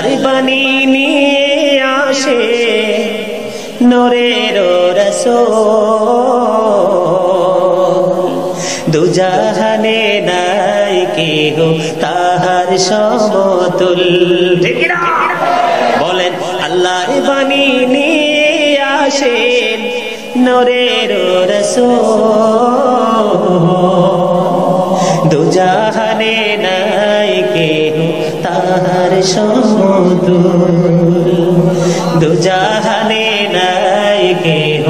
আল্লাহর বাণী নিয়ে আসে নূরের রাসূল দুজাহানে নাই কেহ তাহার সমতুল ঠিক না বলেন আল্লাহর বাণী নিয়ে আসেন নূরের রাসূল দুজাহানে নাই কেহ তাহার সমতুল দুজাহানে নাই কেহ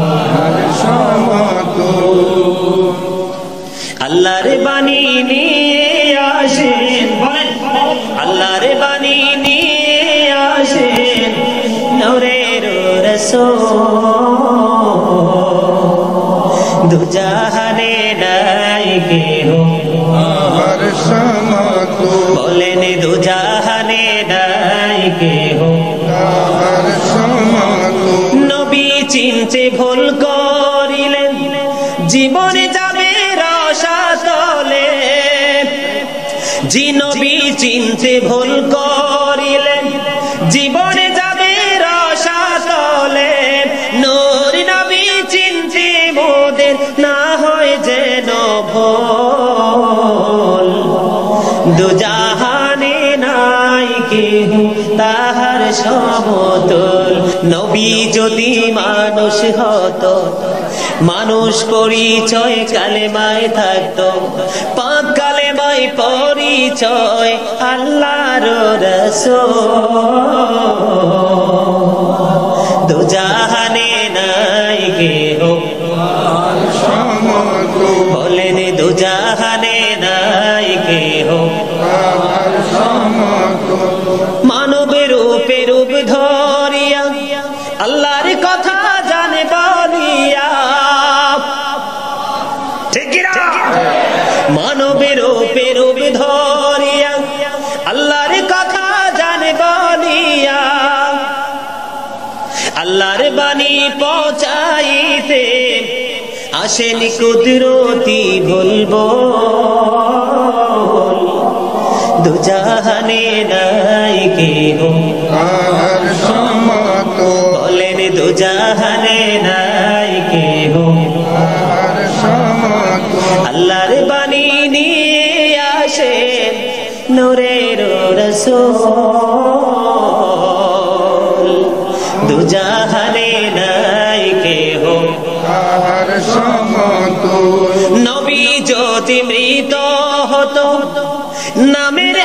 তাহার সমতুল আল্লাহর বাণী নিয়ে আসেন বলেন আল্লাহর বাণী নিয়ে আসেন নূরের রাসূল দুজাহানে নাই কেহ তাহার সমতুল বলেন দুজাহানে নাই কেহ তাহার সমতুল নবী চিনতে ভুল করিলেন জীবনে যাবে রসাতলে জি নবী চিনতে ভুল করিলেন জীবনে যাবে রসাতলে নূর নবী চিনতে মোদের না হয় যেন ভুল দুজাহানে নাই কেহ তাহার সমতুল নবী যদি মানুষ হতো মানুষ পরিচয় কালেমায় থাকতো পাক কালেমায় পরিচয় আল্লাহর রাসূল দুজাহানে নাই কেহ তাহার সমতুল বলেন দুজাহানে নাই কেহ তাহার সমতুল মানবের রূপে রূপ ধরিয়া আল্লাহর কথা জানে বলিয়া ঠিক না মানবের রূপে রূপ ধরিয়া আল্লাহর কথা জানে বলিয়া আল্লাহর বাণী পৌঁছাইতে আসেন কুদরতি বলবো দুজাহানে নাই কেহ তাহার সমতুল বলেন দুজাহানে নাই কেহ তাহার সমতুল আল্লাহর বাণী নিয়ে আসেন নূরের রাসূল দুজাহানে নাই কেহ তাহার সমতুল নবী যদি মৃত হতো নামের